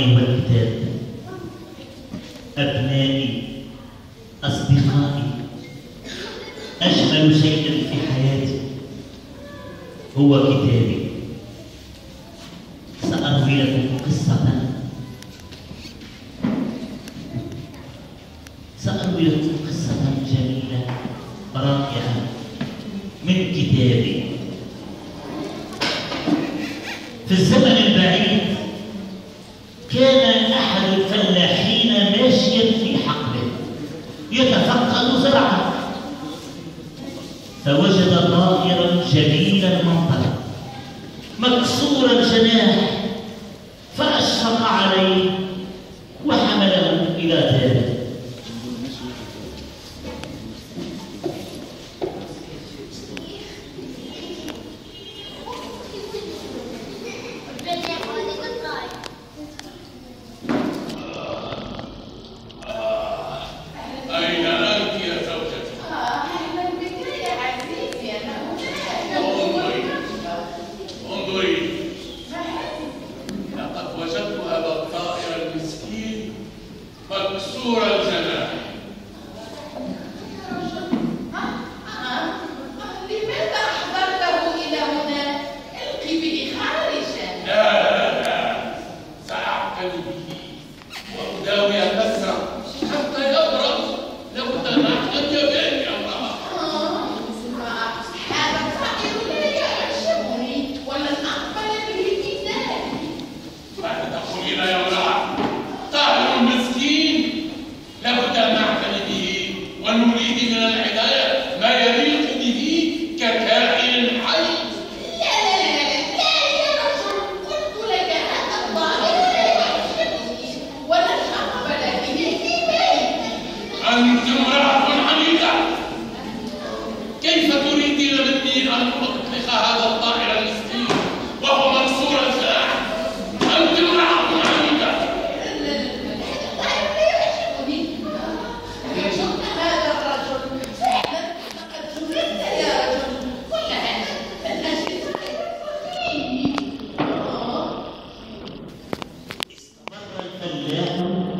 أيها الكتاب، أبنائي أصدقائي، أجمل شيء في حياتي هو كتابي. سأروي لكم قصة جميلة رائعة من كتابي. في الزمن البعيد كان أحد الفلاحين ماشيا في حقله يتفقد زرعه، فوجد طائرا جميل المنظر مكسور الجناح، فأشفق عليه وحمله إلى داره.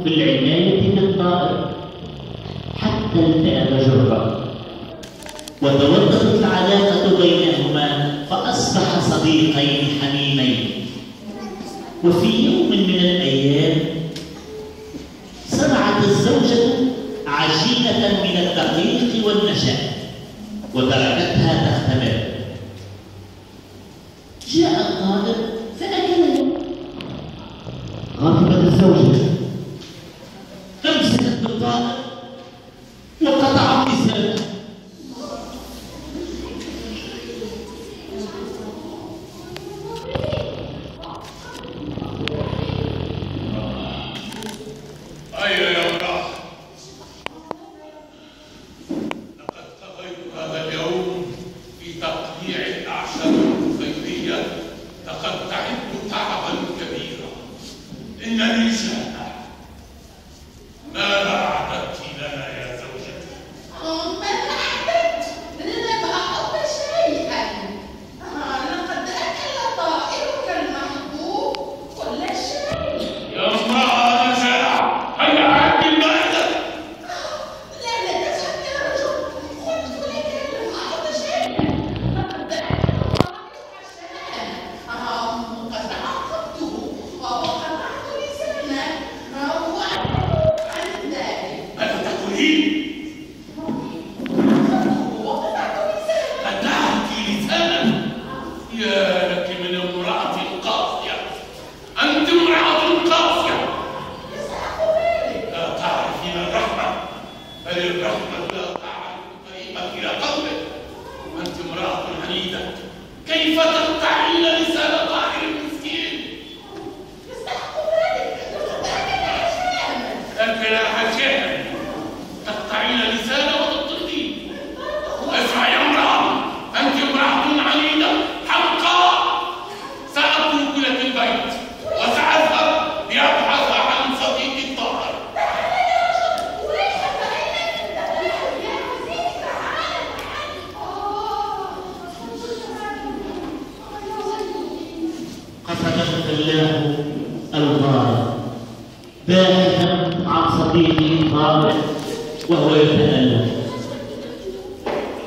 بالعناية بالطائر حتى التأم جرة، وتوطدت العلاقة بينهما فأصبح صديقين حميمين. وفي يوم من الأيام صنعت الزوجة عجينة من الدقيق والنشا وتركتها تختبر. جاء الطائر فأكله. غضبت الزوجة، أمسكت بالطائر وقطعت لسانه.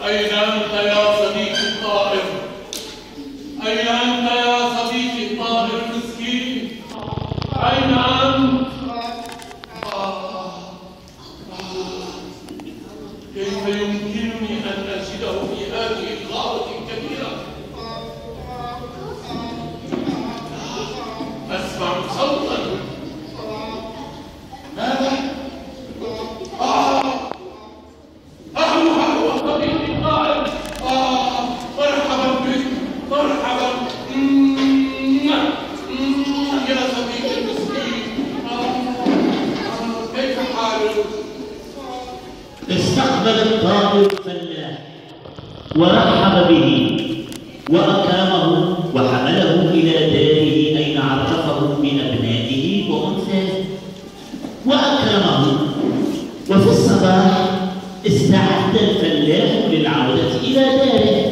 أين أنت يا صديقي الطائر؟ أين أنت يا صديقي الطائر المسكين؟ أين أنت؟ كيف يمكنني أن أجده في هذه الغابة الكبيرة؟ أسمع صوتا. ماذا؟ هو صديقي الطائر. مرحبا بك، مرحبا. يا صديقي المسكين، كيف حالك؟ استقبل الطائر الفلاح ورحب به وأكرمه وحمله إلى داره أين عرفه بأبنائه وأنثاه وأكرمه. وفي الصباح استعد الفلاح للعودة إلى داره،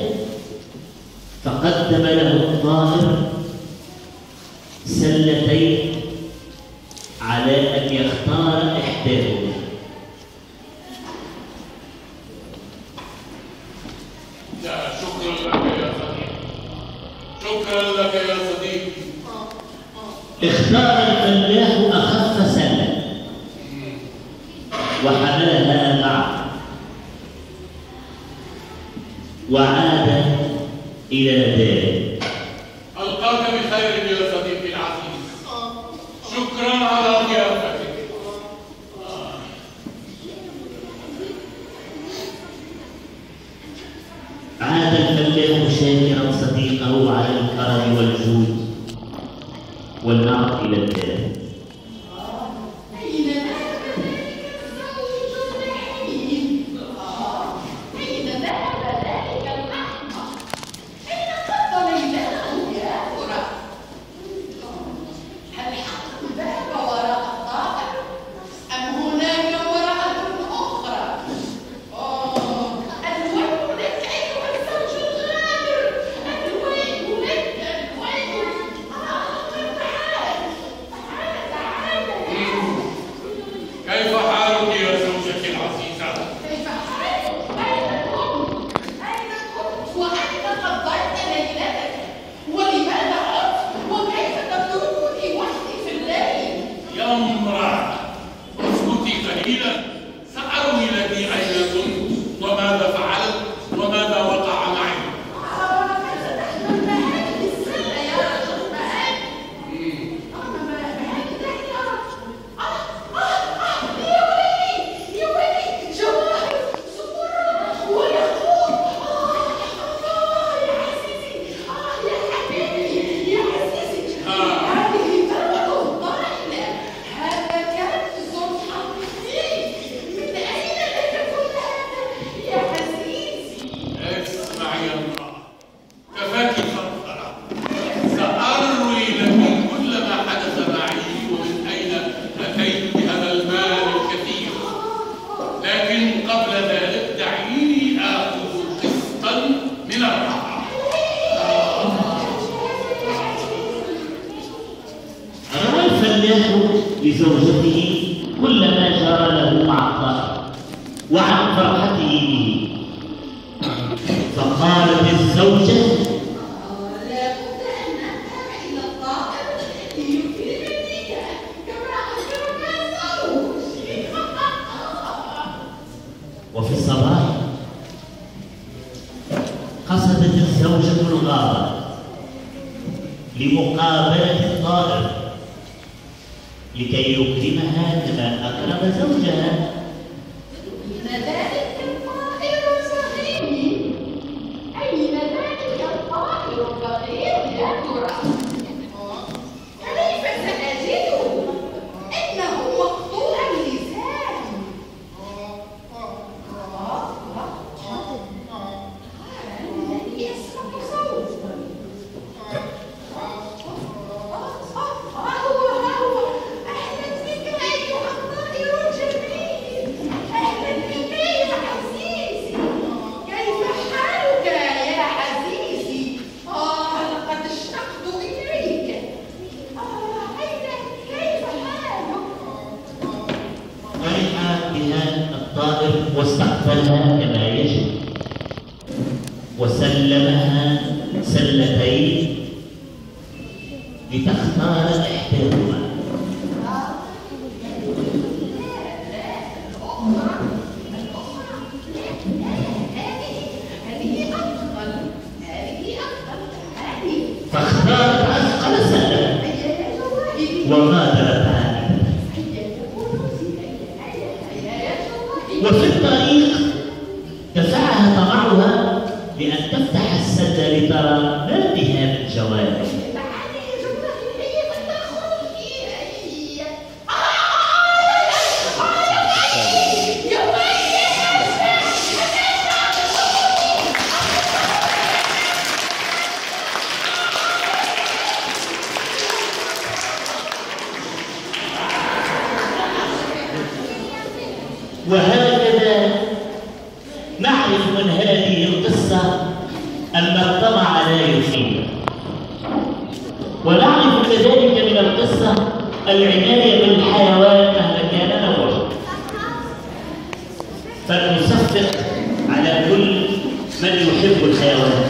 فقدم له الطائر سلتين على أن يختار إحداهما. شكرا لك يا صديقي، شكرا لك يا صديقي. اختار الفلاح أخف سلة وحملها معه وعاد إلى داره. ألقاك بخير يا صديقي العزيز، شكرا على ضيافتك. عاد الفلاح شاكرا صديقه على الكرم والجود والنعم إلى الدار. لزوجته كل ما جرى له مع الطائر وعن فرحته به، فقالت الزوجة: لا بد أن أذهب إلى الطائر ليكرمني كما أكرم الزوج. وفي الصباح قصدت الزوجة الغابة لمقابلة الطائر لكي يكرمها كما أكرم زوجها. أين ذلك الطائر الصغير؟ أين ذلك الطائر الصغير يا ترى؟ كيف سأجده؟ إنه مقطوع اللسان. الذي يسمع صوته. هو أهلا بك أيها الطائر الجميل. وغادرت عاملة. وفي الطريق دفعها طمعها لأن تفتح السد لترى ما بها من جوانب. وهكذا نعرف من هذه القصة أن الطمع لا يفيد، ونعرف كذلك من القصة العناية بالحيوان مهما كان نوعه. فلنصفق على كل من يحب الحيوان.